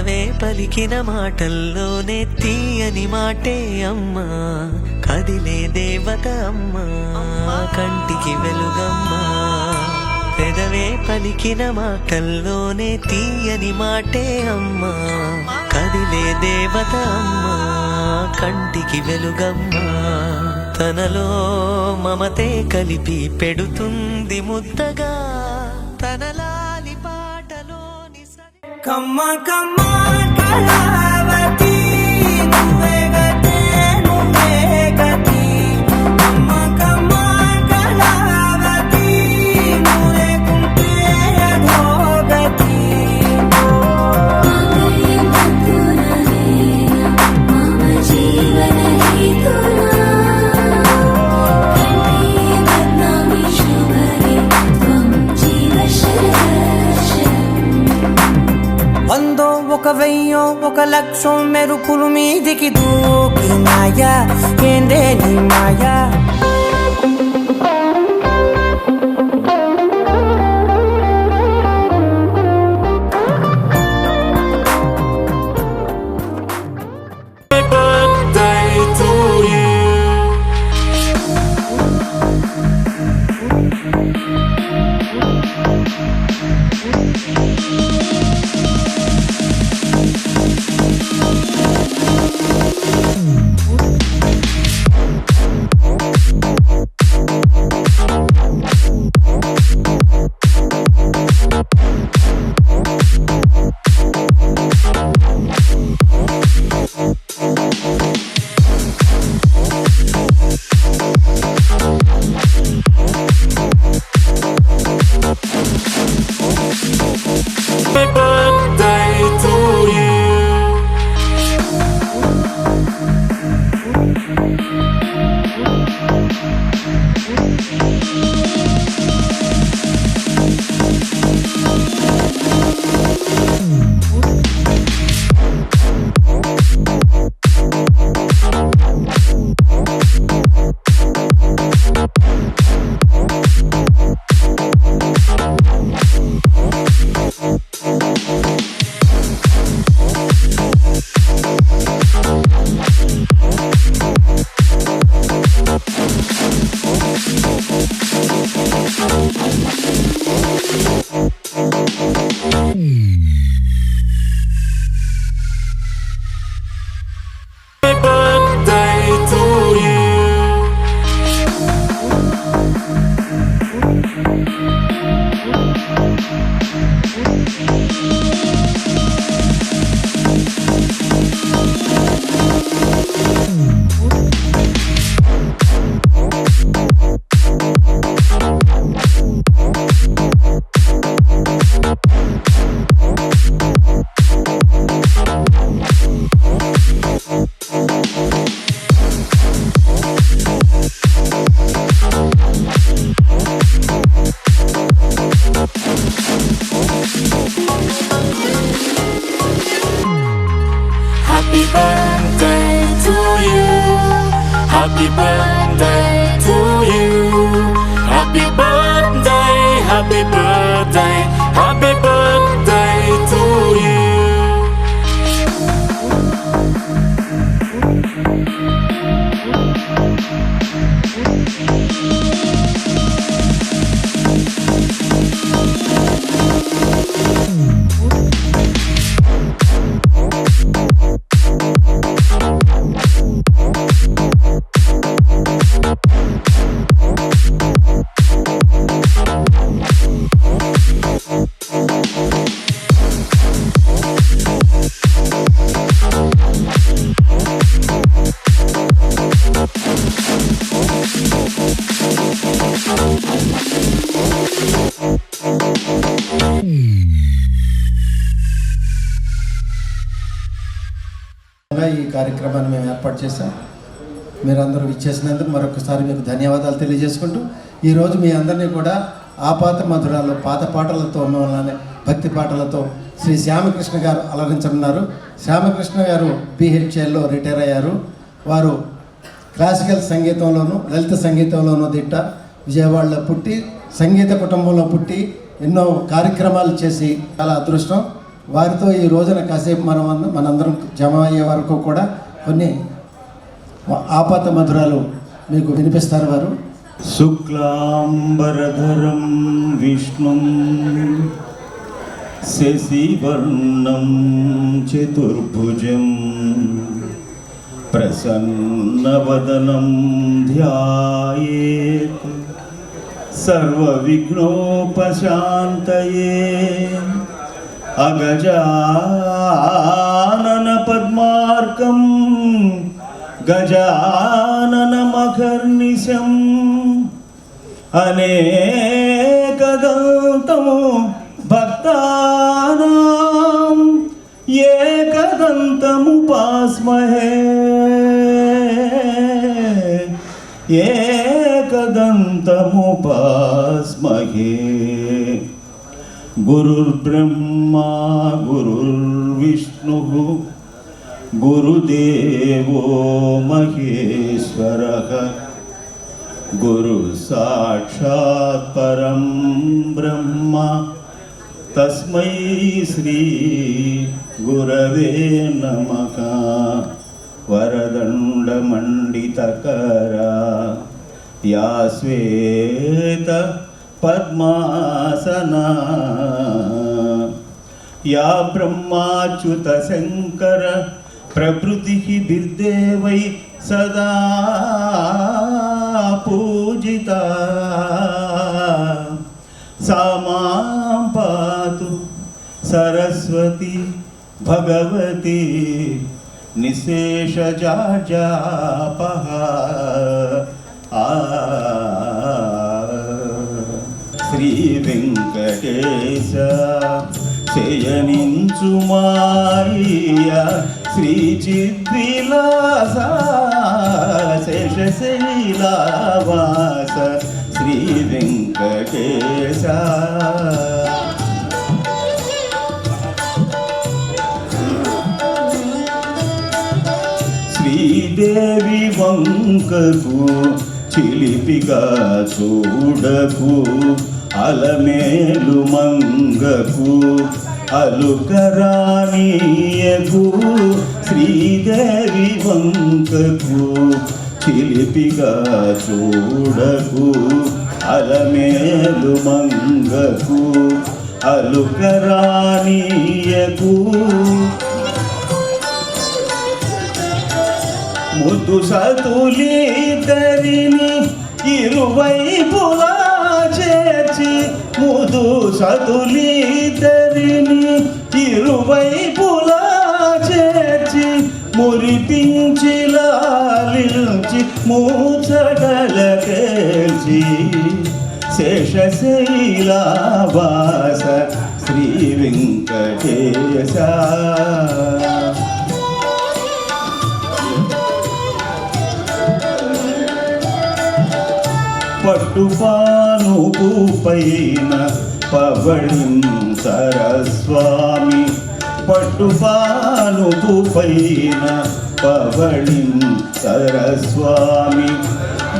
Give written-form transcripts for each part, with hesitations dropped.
పెదవే పలికిన మాటల్లోనే తీయని మాటే అమ్మా, కదిలే దేవత అమ్మా, కంటికి వెలుగమ్మా. పెదవే పలికిన మాటల్లోనే తీయని మాటే అమ్మా, కదిలే దేవత అమ్మా, కంటికి వెలుగమ్మా. తనలో మమతే కలిపి పెడుతుంది ముద్దగా, తనలాలి పాటలోని కమ్మ కమ్మ కళావతి నువ్వే గతే నువ్వే గతి. కమ్మ కమ్మ కళావతి నువ్వే కుంటే అధోగతి. వందో ఒక వెయ్యో ఒక లక్షం మెరుపులు మీదికి దూకినాయా, ఏందే నీ మాయా. Happy birthday to you. Happy birthday to you. Happy birthday, happy birthday, happy birthday to you. ఈ కార్యక్రమాన్ని మేము ఏర్పాటు చేశాం. మీరందరూ ఇచ్చేసినందుకు మరొకసారి మీకు ధన్యవాదాలు తెలియజేసుకుంటూ, ఈరోజు మీ అందరినీ కూడా ఆపాత మధురాలు పాత పాటలతో ఉన్నవాళ్ళనే భక్తి పాటలతో శ్రీ శ్యామకృష్ణ గారు అలరించనున్నారు. శ్యామకృష్ణ గారు BHLలో రిటైర్ అయ్యారు. వారు క్లాసికల్ సంగీతంలోనూ లలిత సంగీతంలోనూ దిట్ట. విజయవాడలో పుట్టి సంగీత కుటుంబంలో పుట్టి ఎన్నో కార్యక్రమాలు చేసి చాలా అదృష్టం. వారితో ఈ రోజున కాసేపు మనందరం జమ అయ్యే వరకు కూడా కొన్ని ఆపాత మధురాలు మీకు వినిపిస్తారు వారు. శుక్లాంబరధరం విష్ణుం శశివర్ణం చతుర్భుజం ప్రసన్నవదనం ధ్యాయేత్ సర్వవిఘ్నోపశాంతయే అగజానన పద్మార్కం గజాననమఘర్నిశం అనేకదంతం భక్తానాం ఏకదంతముపాస్మహే ఏకదంతముపాస్మహే. గురుర్బ్రహ్మా గురుర్విష్ణుః గురుదేవో మహేశ్వరః గురు సాక్షాత్ పరం బ్రహ్మ తస్మై శ్రీ గురవే నమః. వరదండమండితకరా యా శ్వేత పద్మాసనా యా బ్రహ్మాచ్యుత శంకర ప్రభృతిః బిర్దేవై సదా పూజితా సా మాం పాతు సరస్వతి భగవతి నిశేషజాజాపః. శ్రీ వెంకటేశ శయనించుమాయ శ్రీ చిద్విలాస శేషశైలవాస శ్రీ వెంకటేశ. శ్రీదేవి వంకకు చిలిపిగా చూడకు అలమేలు మంగకు అలుకరానీయకు. శ్రీదేవి వంకకు చిలిపిగా చూడకు అలమేలు మంగకు అలుకరానీయకు. ముద్దు సతులిద్దరిని ఇరువైపులా చేర్చి ముదు సతులిద్దరిని ఇరువైపులా చేర్చి మురిపించి లాలించి మూచడలకేల్చి శేషశైలవాస శ్రీ వెంకటేశ. పట్టుపానుపు పైన పవళించరస్వామి పట్టుపానుపు పైన పవళించరస్వామి.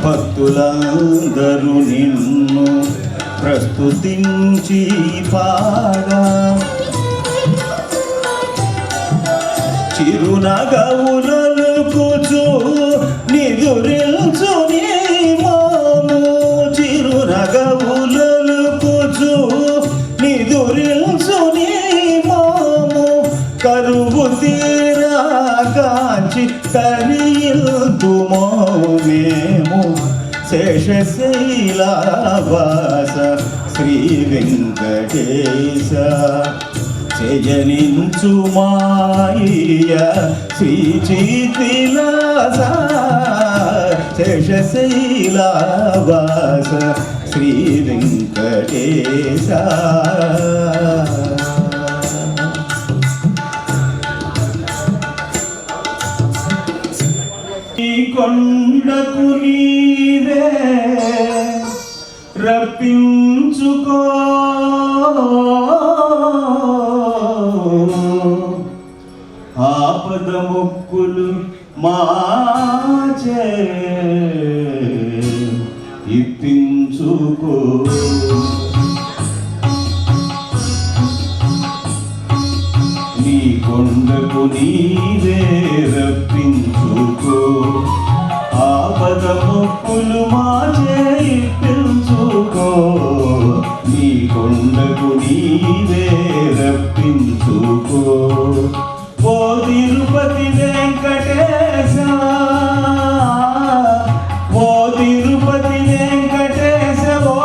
భక్తులందరూ నిన్ను ప్రస్తుతించి పాడా చిరునగవులకుచు నిదురిల్చు నీ మోము చిరునగవులకుచు నిదురిల్చు నీ మోము కరువు తీరా కాంచి కరియుతుమో మేము శేషశైలవాస శ్రీ వెంకటేశ. శయనించుమాయ శ్రీ చిద్విలాస శేషశైలవాస శ్రీ వెంకటేశ. ఈ కొండకు నీవే రప్పించుకో ఆపద మొక్కులు మాచే ఇప్పించుకో. మా చేయి పిలుచుకో నీ కొండకు నీవే రప్పించుకో ఓ తిరుపతి వెంకటేశ ఓ తిరుపతి వెంకటేశ ఓ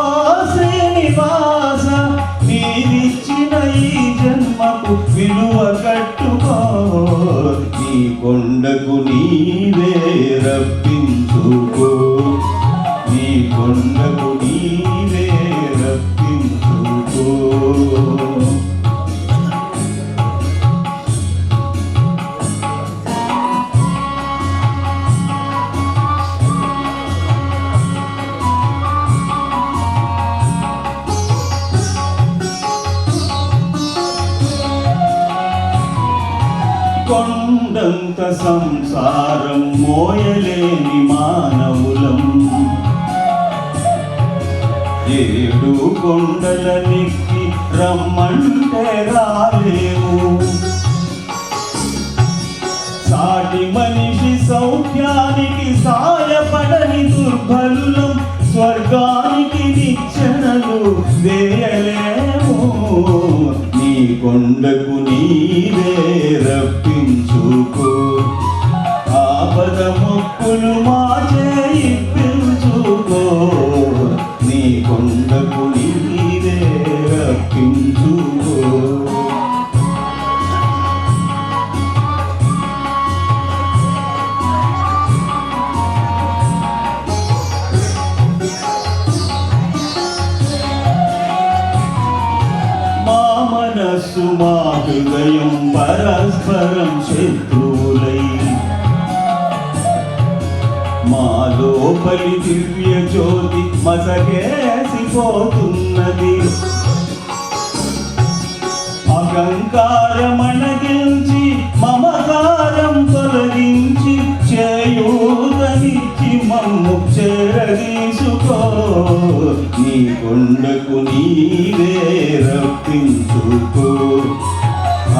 శ్రీనివాస నీవిచ్చిన ఈ జన్మకు విలువ కట్టుకో నీ కొండకు నీవే రప్పించుకో నీ కొండకు నీవే రప్పించుకో కొండంత సంసారం మోయలేని మానవులం ఏడు కొండల నెక్కి రమ్మంటే రాలేము సాటి మనిషి సౌఖ్యానికి సాయపడని దుర్బలులం స్వర్గానికి నిచ్చెనలు వేయలేము నీ కొండకు నీవే రప్పించుకో ఆపద మొక్కులు మా చేయి పిలుచుకో నీ కొండకు నీవే రప్పించుకో మనస్సు మా హృదయం పరస్పరం శత్రువులై మా లోపలి దివ్య జ్యోతి మసకేసిపోతున్నది అహంకారమణగించి మమకారం తొలగించి చేయూతనిచ్చి మమ్ము చేరదీసుకో నీ కొండకు నీవే రప్పించుకో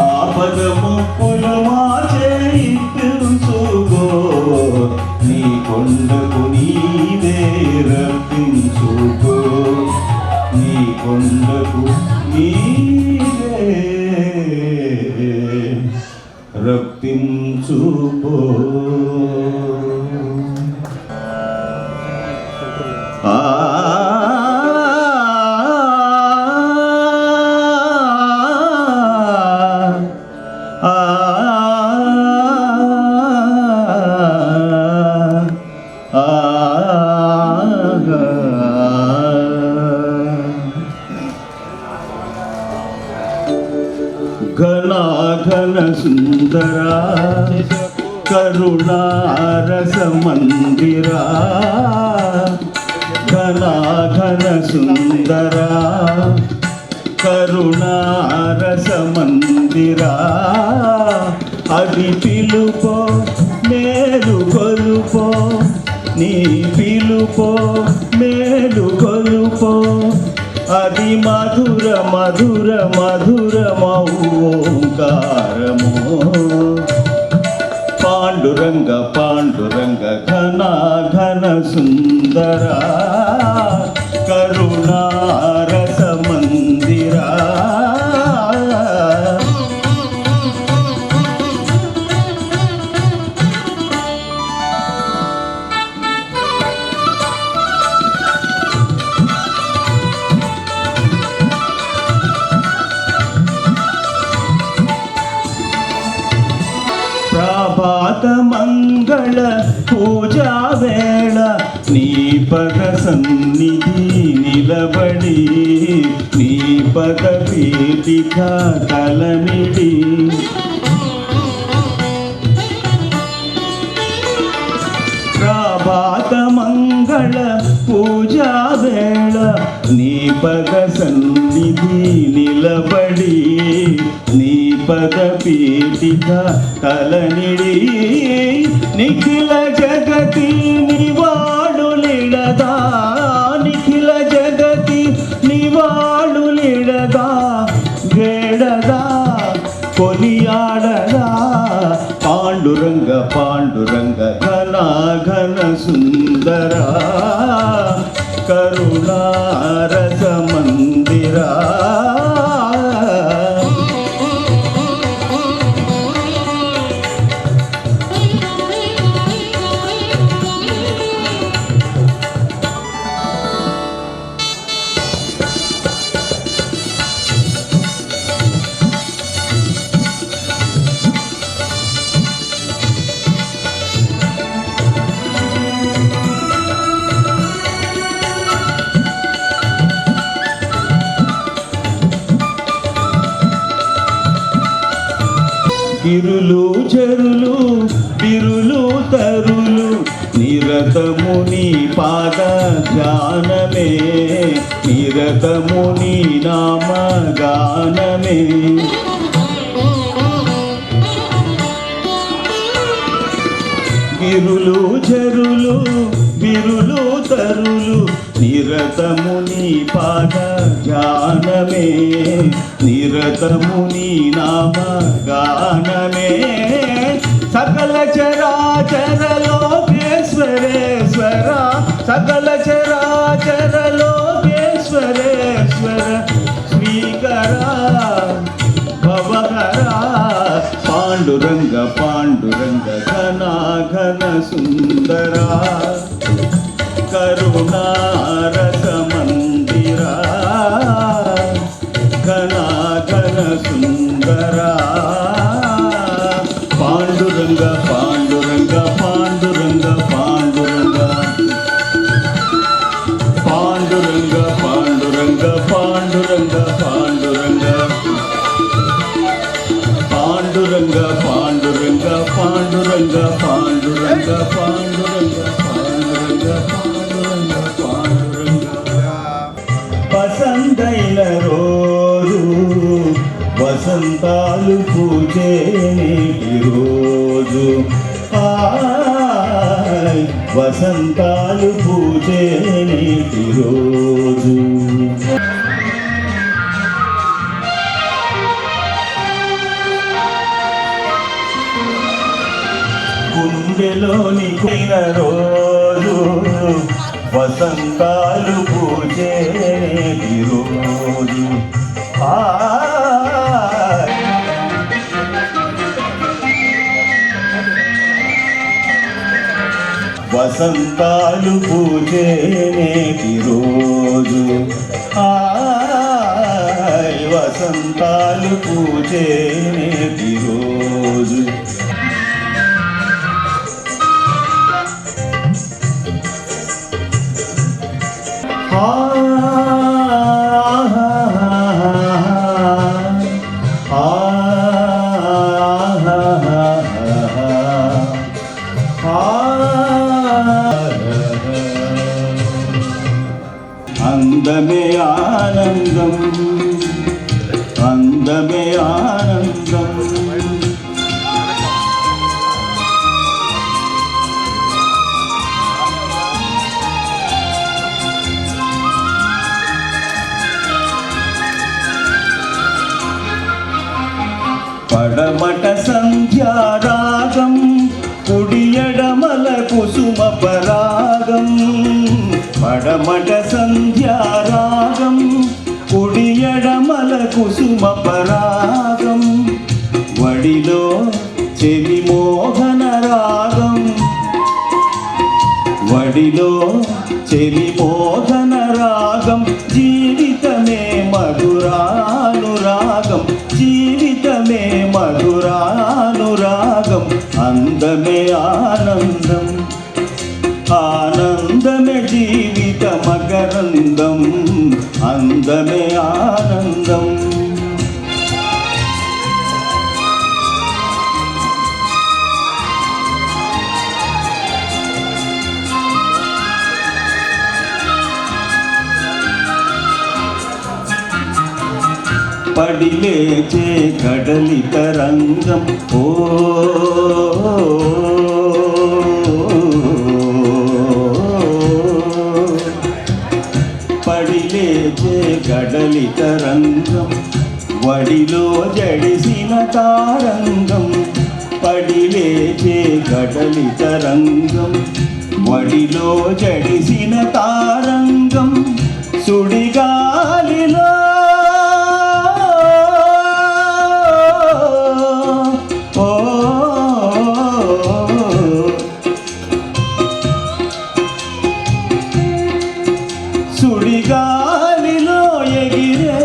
ఆపద మొక్కులు మా చేయి పిలుచుకో నీ కొండకు నీవే రప్పించుకో నీ కొండకు నీవే రప్పించుకో ఘన సుందరా కరుణారస మందిరా ఘన సుందరా కరుణారస మందిరా అది పిలుపో మేలు కొలుపో నీ పిలుపో మేలు కొలుపో అది మధుర మధుర మధురమౌ ఓంకారమో పాండురంగ పాండురంగ ఘన సుందరా కరుణారస మందిరా ప్రభాత మంగళ పూజా వేళ నీ పద సన్నిధి నిలబడి నీ పద పీఠిక తలనిడి ప్రభాత మంగళ పూజా వేళ నీ పద సన్నిధి నిలబడి నీ పద పీఠిక తలనిడి నిఖిల జగతి నివాళులిడదా నిఖిల జగతి నివాళులిడదా వేడదా కొనియాడదా పాండురంగ పాండురంగ ఘన సుందరా కరుణారస మందిరా గిరులు చెరులు బిరులు తరులు నిరతము నీ పాద ధ్యానమే నిరతము నీ నామ గానమే గిరులు చెరులు బిరులు తరులు నిరతము నీ పాద ధ్యానమే నిరతము నీ నామ గానమే సకల చరాచర లోకేశ్వరేశ్వర సకల చరాచర లోకేశ్వరేశ్వర శ్రీకరా భవహరా పాండురంగ పాండురంగ ఘన సుందరా కరుణారస మందిరా ఘన సుందరా పాండురంగ పాండురంగ పాండురంగ పాండురంగ పాండురంగ పాండురంగ పాండురంగ పాండురంగ పాండురంగ పాండురంగ పాండురంగ పాండురంగ పాండురంగ పాండురంగ పాండురంగ పాండురంగ పసందైన రోజు వసంతాలు పూజే నేటి రోజు వసంతాలు పూజే నేటి రోజు గుండెలోని కొయిన రోజు వసంతాలు పూజే నేటి రోజు వసంతాలు పూజే నేటి రోజు వసంతాలు పూజే నేటి రోజు అందమే ఆనందం అందమే ఆనందం పడమట సంధ్యారాగం కుడియడమల కుసుమ పరాగం పడమట సంధ్యారాగం కుడియడమల కుసుమ పరాగం వడిలో చెలి మోహన రాగం వడిలో చెలి మోహన రాగం జీవితమే మధురానురాగం జీవితమే మధురానురాగం అందమే ఆనందం ఆనందమే జీవిత మకరందం అందమే ఆనందం పడిలేచే కడలి తరంగం ఓ పడిలేచే కడలి తరంగం వడిలో జడిసిన తారంగం పడిలేచే కడలి తరంగం వడిలో జడిసిన తారంగం సుడిగాలిలో సుడిగాలిలో ఎగిరే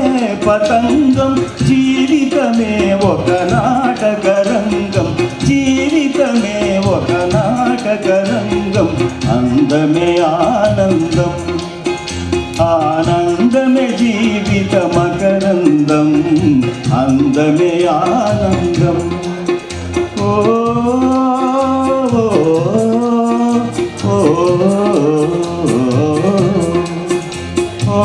పతంగం జీవితమే ఒక నాటకరంగం జీవితమే ఒక నాటకరంగం అందమే ఆనందం ఆనందమే జీవిత మకరందం అందమే ఆనందం ఓ ఓ ఓ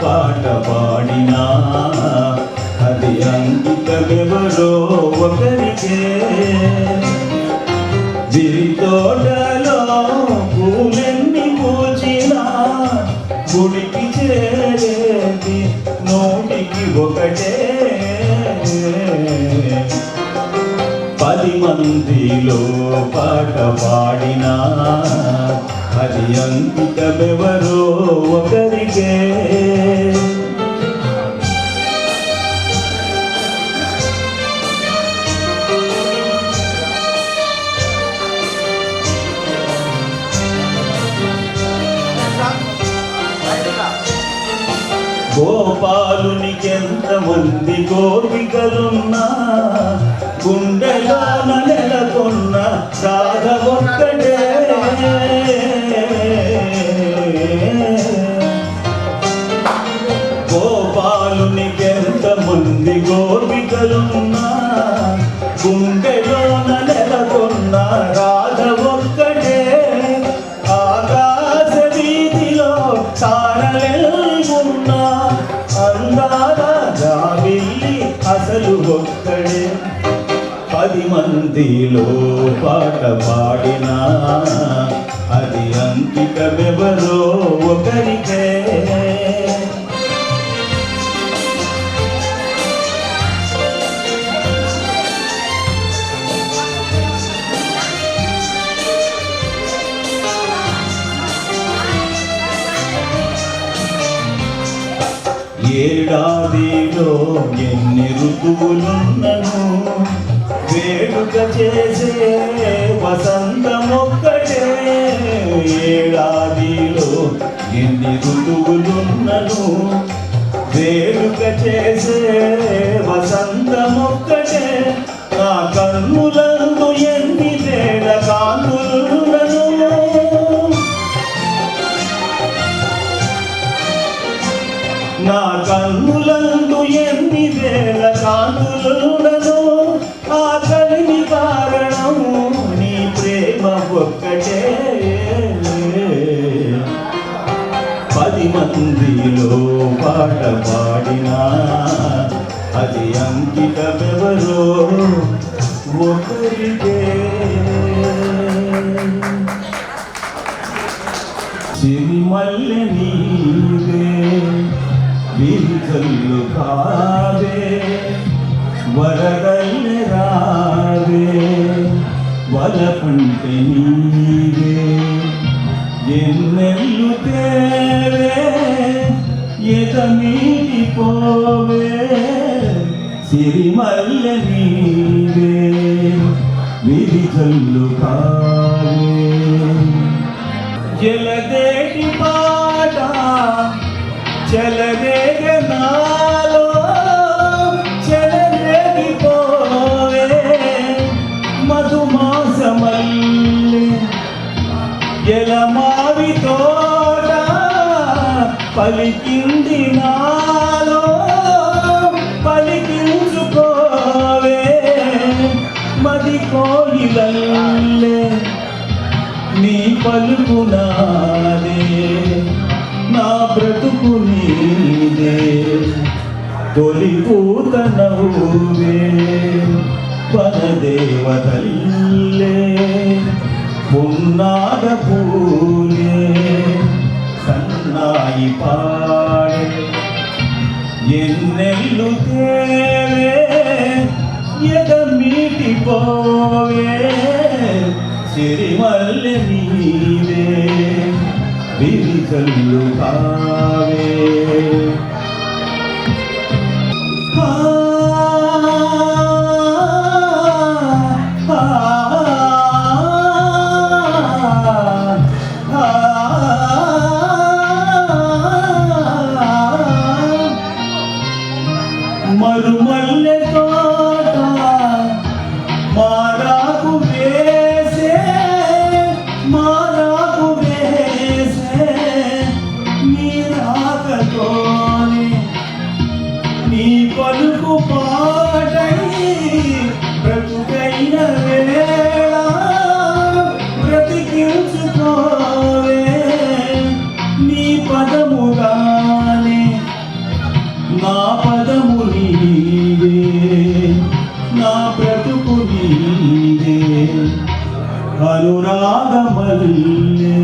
పాట పాడినా అది అంకితమెవరో ఒకరికే జిరితోటలో పూలెన్ని పూచినా గుడికి చేరేది నోటికి ఒకటే 10 మందిలో పాట పాడినా అది అంకితమెవరో ఒకరికే గోపాలునికెంతమంది గోపికలున్నా గుండెలోన నెలకొన్న రాధ ఒక్కటే గోపాలునికెంతమంది గోపికలున్నా గుండెలోన నెలకొన్న రాధ ఒక్కటే ఆకాశ వీధిలో తారలెల్గున్నా అందాల జాబిల్లి అసలు ఒక్కడే 10 మందిలో పాట పాడినా అది అంకితమెవరో ఒకరికే ఏడాదిలో ఎన్ని ఋతువులున్నను వేడుక చేసే వసంతమొక్కటే ఏడాదిలో ఎన్ని ఋతువులున్నను వేడుక చేసే వసంతమొక్కటే నా కన్నులందు ఎన్ని వేల కాంతులున్నను నా కన్నులందు ఎన్ని వేల కాంతులున్నను ఆ కలిమి కారణం నీ ప్రేమ ఒక్కటే 10 మందిలో పాట పాడినా అది అంకితమెవరో ఒకరికే సిరిమల్లె నీవే విరిజల్లు కావే వరదల్లె రావే వలపంటే నీవే ఎన్నెల్లు తేవే ఎదమీటి పోవే సిరిమల్లె నీవే విరిజల్లు కావే జలదేటి పాట చెలరేగే నాలో చెలరేగిపోవే మధుమాసమల్లె ఎలమావి తోట పలికింది నాలో పలికించుకోవే మది కోయిలల్లే నీ పలుకు నాదే నా బ్రతుకు నీదే తొలి పూత నవ్వే వనదేవతల్లే పున్నాద పూలే సన్నా పాడే ఎన్నెల్లు తేవే ఎద మీటిపోవే సిరిమల్లె నీవే విరిచల్లు కావే మరుమల్లె తోట మారాకు వేసే నీ రాకతోనే నీ పలుకు పాటై బ్రతుకైన వేళ బ్రతికించుకోవే నీ పదముగానే నా పదము నీవే నా బ్రతుకు నీవే అనురాగమల్లే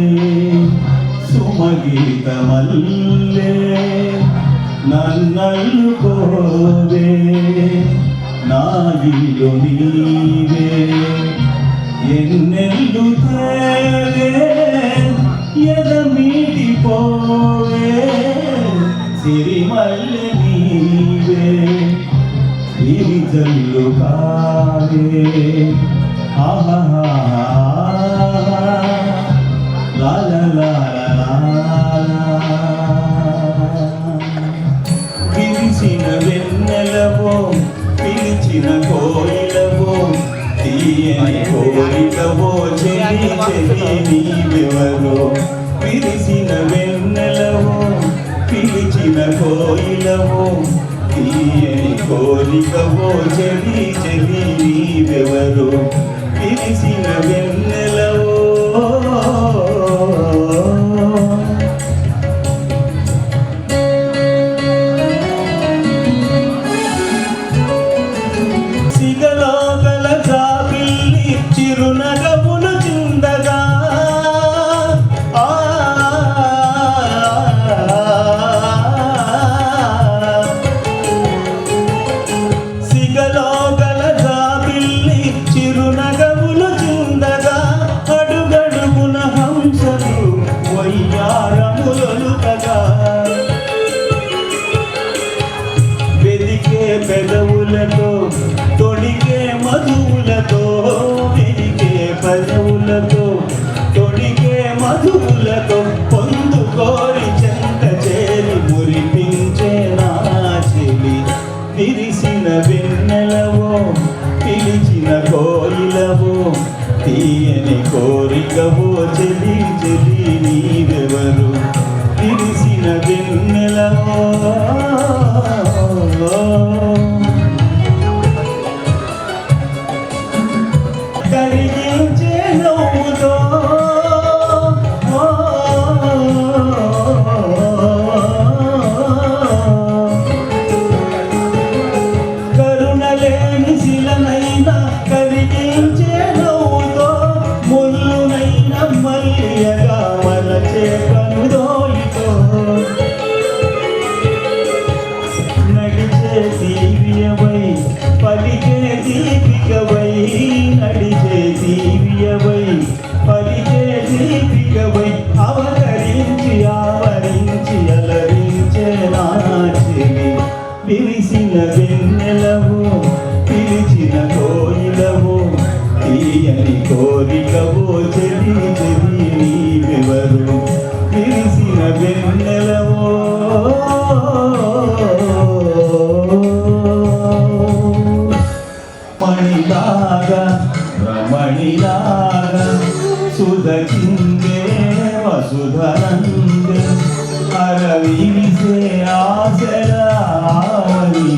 సుమగీతమల్లే నన్నల్లుకోవే నా ఇల్లు నీవే ఎన్నెల్లు తేవే ఎద మీటిపోవే సిరిమల్లె నీవే విరిజల్లు కావే ఆహా లా లా లా లా లా పిలిచిన వెన్నెలవో పిలిచిన కోయిలవో తీయని కోరికవో చెలి చెలి నీవెవరో పిలిచిన వెన్నెలవో పిలిచిన కోయిలవో తీయని కోరికవో చెలి చెలి నీవెవరో పిలిచిన వెన్నెలవో సిగలో గల జాబిల్లి చిరునగములు చిందగా సిగలో గల జాబిల్లి చిరునగములు చిందగా అడుగడుగున హంసలు వయ్యారములొలుకగా వెదికే పెదవులతో తొడిగే మధువులతో వెదికే పెదవులతో తొడిగే మధువులతో పొందుకోరి చెంత చేరి మురిపించే నా చెలి విరిసిన వెన్నెలవో పిలిచిన కోయిలవో తీయని కోరికవో చెలి చెలి నీవెవరు విరిసిన వెన్నెలవో కరిగించే నవ్వుతో కరుణలేని శిలనైనా కరిగించే నవ్వుతో ముల్లునైన మల్లియగా మలచే కనుదోయితో నడిచే దీవ్యవై పలికే దీపికవై నడిచే దీవ్యవై పలికే దీపికవై అవతరించి ఆవరించి అలరించే నా చెలి విరిసిన వెన్నెలవో పిలిచిన కోయిలవో తీయని కోరికవో చెలి చెలి నీవెవరు విరిసిన వెన్నెలవో మణిలాగా రమణిలాగా సుధకిందే వసుధనందే అరవిసే ఆశరావళి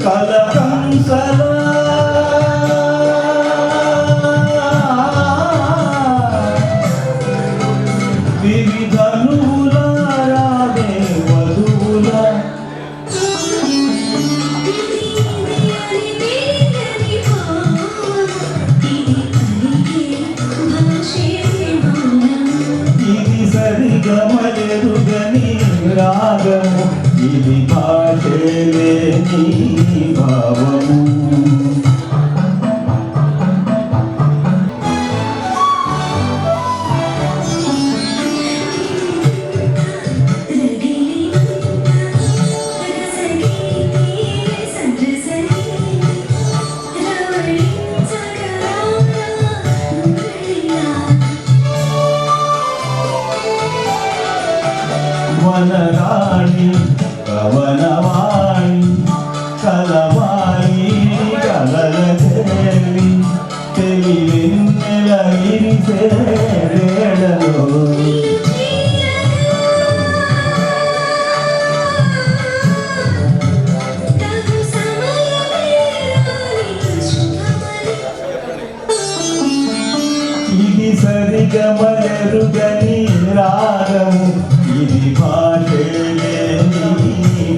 కలకంసలా వివిధ సరిగమలెరుగని రాగము ఇది భాషలేని భావము వనరాణి కవనవాణి కలవాణి కలల తేలి తెలివెన్నెల ఇరిసేడలో ఇది సరిగమలెరుగని రాగము ఇది భాషలేని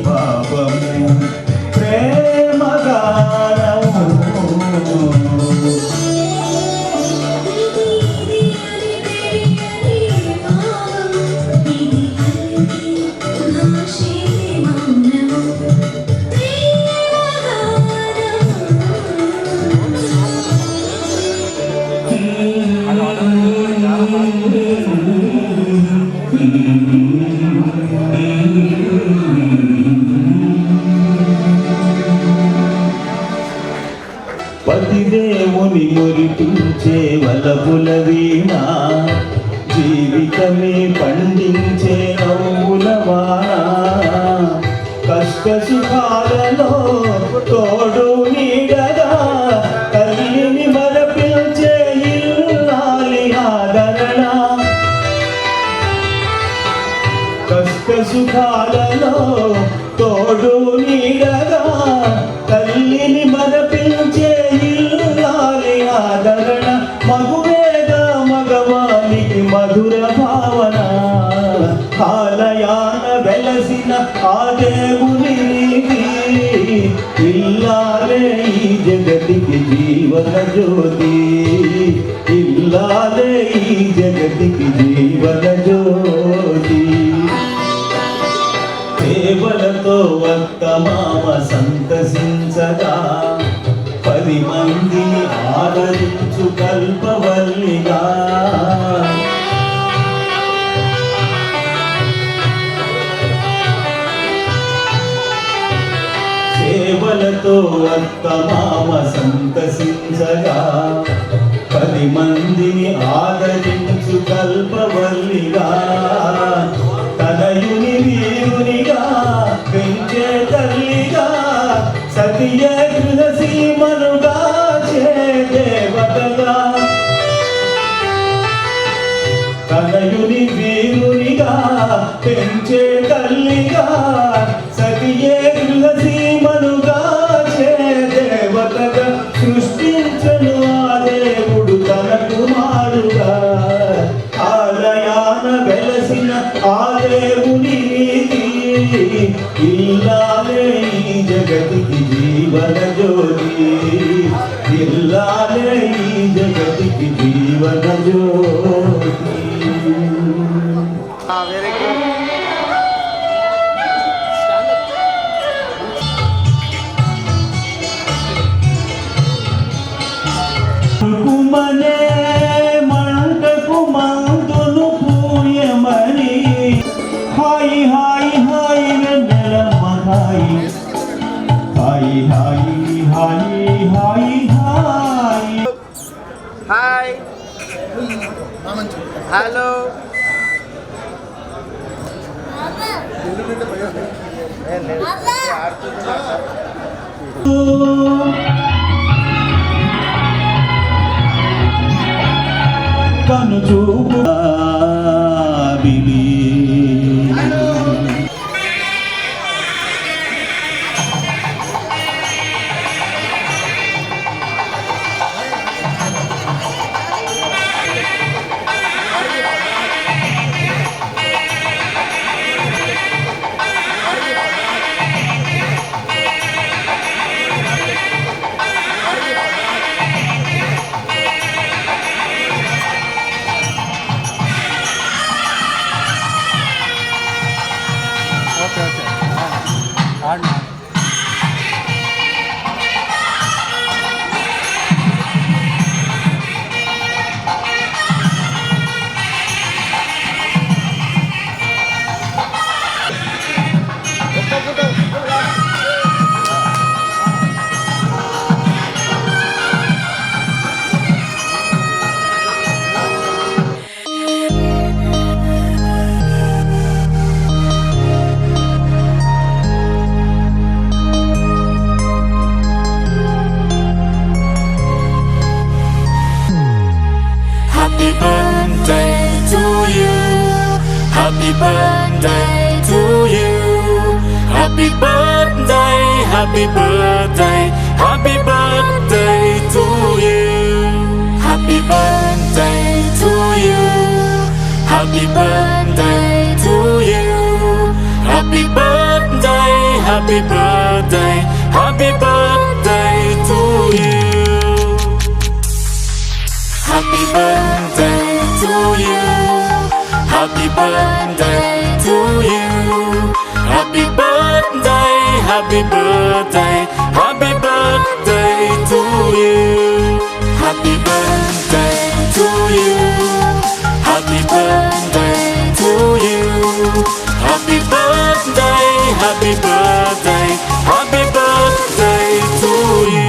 భావము ప్రేమ గానము పతిదేవుని మురిపించే వలపుల వీణ జీవితమే పండించే నవ్వుల వాన కష్ట సుఖాలలో తోడు నీడగా తల్లిని మరపించే ఇల్లాలి ఆదరణ కష్ట సుఖాలలో తోడు నీడగా తల్లిని మరపించే ఇల్లాలి ఆదరణ మగువేగా మగవానికి మధుర భావన ఆలయాన వెలసిన ఆ దేవుని ఇల్లాలే ఈ జగతికి జీవన జ్యోతి ఇల్లాలే ఈ జగతికి జీవన జ్యోతి సేవలతో అత్త మామ సంతసించగా 10 మందిని ఆదరించు కల్పవల్లిగా సేవలతో అత్త మామ సంతసించగా 10 మందిని ఆదరించు కల్పవల్లిగా తనయుని వీరునిగా పెంచే తల్లిగా సతియ గృహసీమనుగా చే దేవతగా తనయుని వీరునిగా పెంచే తల్లిగా సతియే గృహసీమనుగా చే దేవతగా సృష్టించను ఆ దేవుడు తన కుమారుగా ఆలయాన వెలసిన ఆ దేవుని ఇల్లాలే ఈ జగతికి జీవన జ్యోతి ఇల్లాలే ఈ జగతికి జీవన జ్యోతి కుమనే మంటకు మందులు పూయమని హాయి హాయి హాయి వెన్నెలమ్మ హాయి హాయి హాయి హాయి హాయి హాయి హాయ్ హలో కను చూపు Happy birthday to you. Happy birthday, happy birthday, happy birthday to you. Happy birthday to you. Happy birthday to you. Happy birthday, happy birthday, happy birthday to you. Happy birthday to you. Happy birthday to you. Happy birthday, happy birthday, happy birthday to you. Happy birthday to you. Happy birthday to you. Happy birthday, happy birthday, happy birthday to you.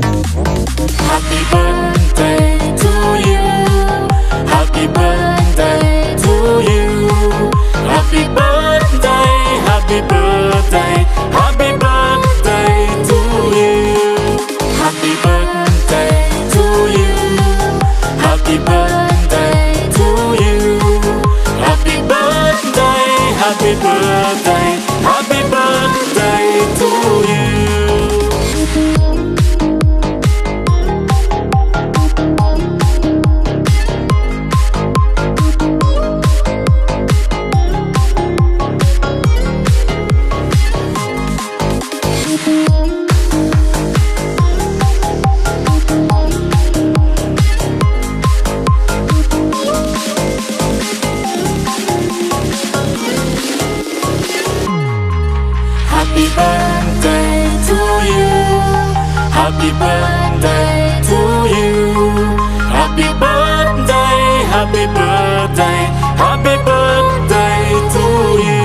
Happy birthday to you. Happy birthday to you. Happy birthday, happy birthday, happy birthday to you. Happy birthday to you. Happy birthday to you. Happy birthday, happy birthday, happy birthday to you. Happy birthday to you. Happy birthday to you. Happy birthday, happy birthday, happy birthday to you.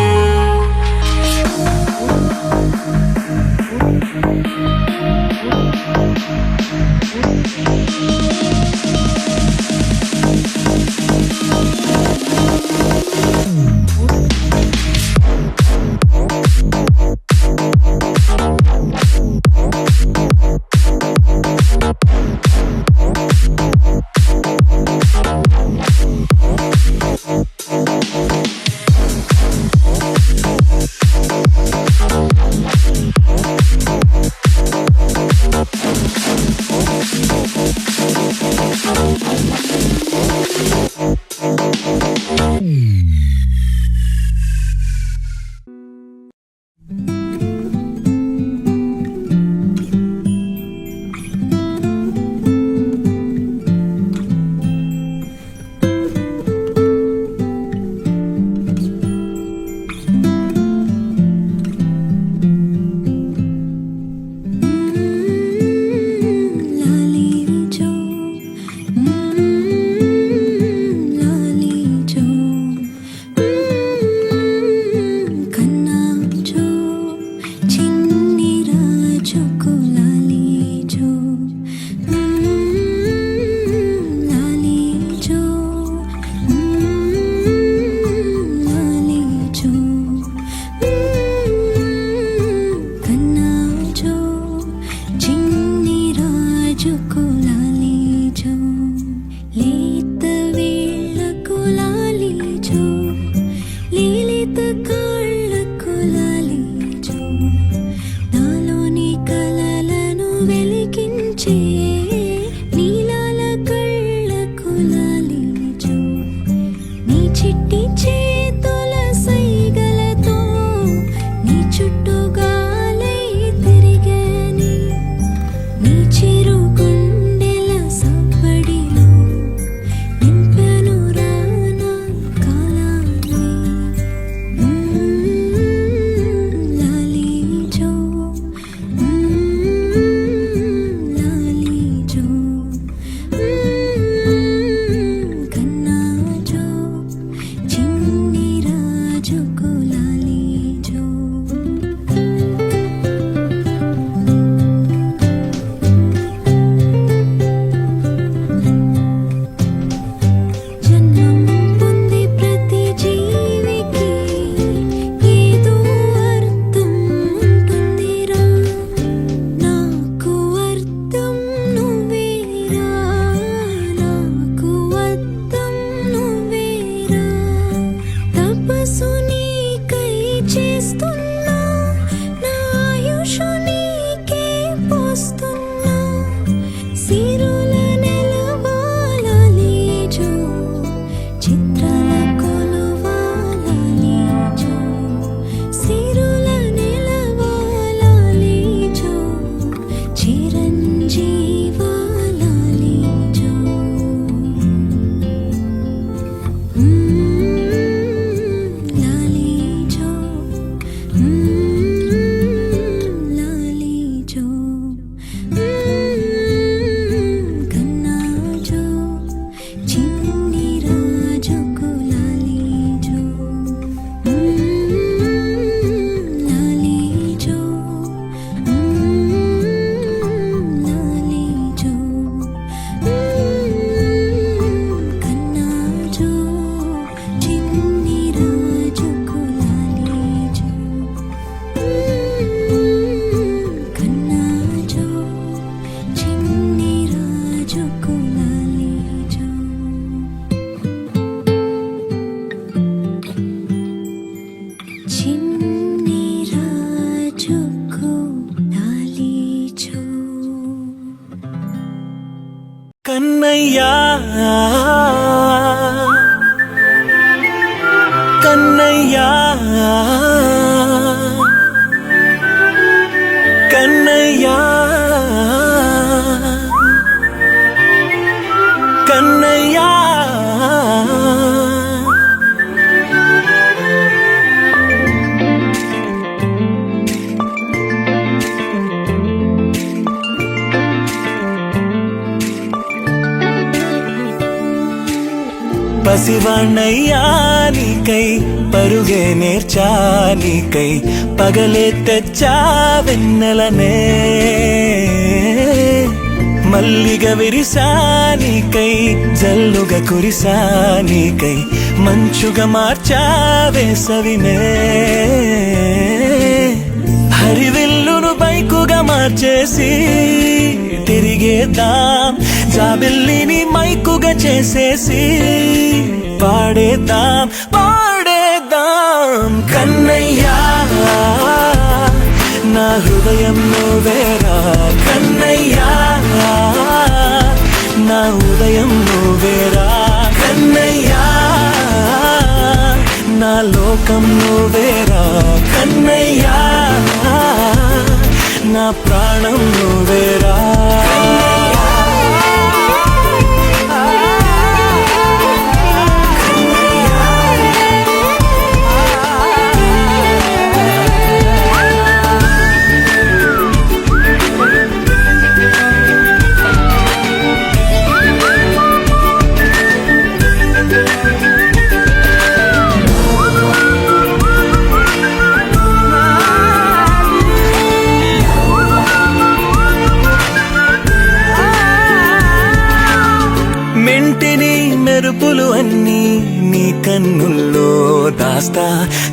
మనసు నీకై చేస్తున్నా, నా ఆయుషు నీకే పోస్తున్నా. సిరుల నెలవాలలీజో, చిత్రాల కొలువాలలీజో. సిరుల నెలవాలలీజో, చిరంజీవాలలీజో. లాలీజో, లాలీజో. కన్నాజో, చిన్ని రాజుకు లాలీజో. లాలీజో, లాలీజో. కన్నాజో, చిన్ని రాజుకు లాలీజో. కన్నాజో, చిన్ని రాజుకు లాలీజో. చిన్ని రాజుకు లాలీజో. కన్నయ్యా కన్నయ్యా కన్నయ్యా కన్నయ్యా. పసివాణ్ణయ్యా నీకై పరుగే నేర్చా నీకై, పగలే తెచ్చా వెన్నెలనే. మల్లిగ విరిసా నీకై, జల్లుగా కురిసా నీకై, మంచుగా మార్చా వేసవినే. హరివిల్లును బైకుగా మార్చేసి తిరిగేద్దాం, జాబిల్లిని మైకుగా చేసేసి పాడేద్దాం పాడేద్దాం. కన్నయ్యా నా హృదయం నువ్వేరా, కన్నయ్యా నా ఉదయం నువ్వేరా. కన్నయ్యా నా లోకం నువ్వేరా, కన్నయ్యా నా ప్రాణం నువ్వేరా. మెంటిని మెరుపులు అన్నీ నీ కన్నుల్లో దాస్తా,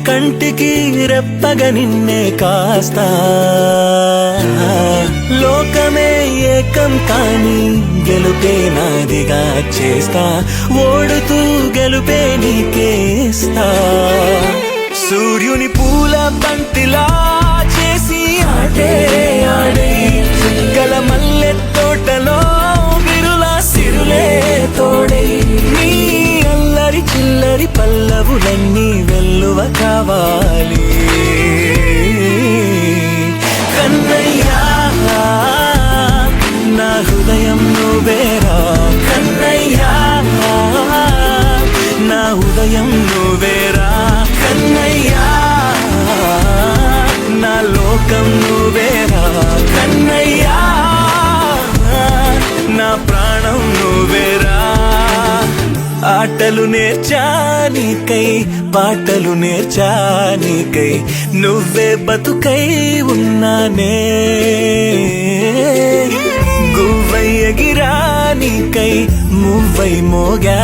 కంటికి రెప్పగా నిన్నే కాస్తా. లోకమే ఏకం కాని గెలుపే నాదిగా చేస్తా, ఓడుతూ గెలుపే నీకేస్తా. సూర్యుని పూల బంతిలా చేసి ఆడే ఆడే, చుక్కల మల్లె తోటలో విరులా సిరులే తోడే. నీ అల్లరి చిల్లరి పల్లవులన్నీ వెల్లువ కావాలి. కన్నయ్యా నా హృదయం నువ్వేరా, కన్నయ్యా నా ఉదయం నువ్వేరా. కన్నయ్యా నా లోకం నువ్వేరా, కన్నయ్యా నా ప్రాణం నువ్వేరా. ఆటలు నేర్చా నీకై, పాటలు నేర్చా నీకై, నువ్వే బతుకై ఉన్నానే. గువ్వై ఎగిరా నీకై, మువ్వై మోగా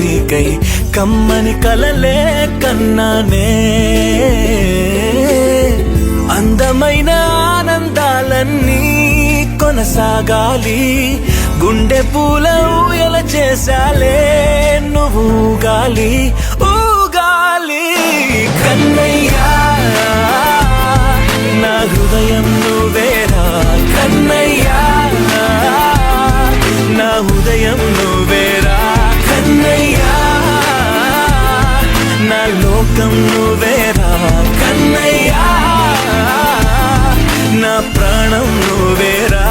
నీకై, కమ్మని కలలే కన్నానే. అందమైన ఆనందాలన్నీ కొనసాగాలి, గుండె పూల ఊయల చేసాలే నువ్వు ఊగాలి ఊగాలి. నువ్వేరా కన్నయ్యా, నా ప్రాణం నువ్వేరా.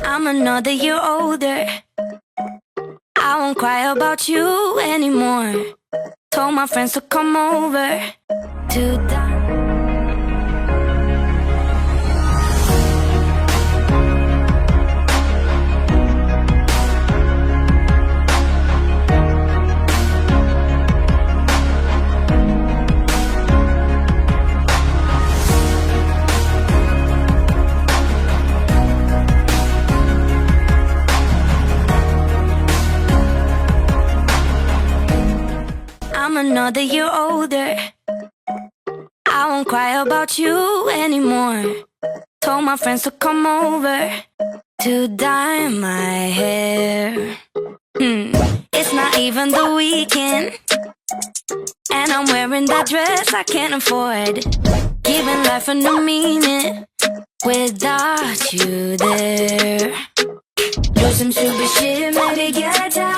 I'm another year older. I won't cry about you anymore. Told my friends to come over to die. I'm another year older. I won't cry about you anymore. Told my friends to come over to dye my hair. It's not even the weekend, and I'm wearing that dress I can't afford. Giving life a new meaning without you there. 요즘 숨이 쉬면 이게 다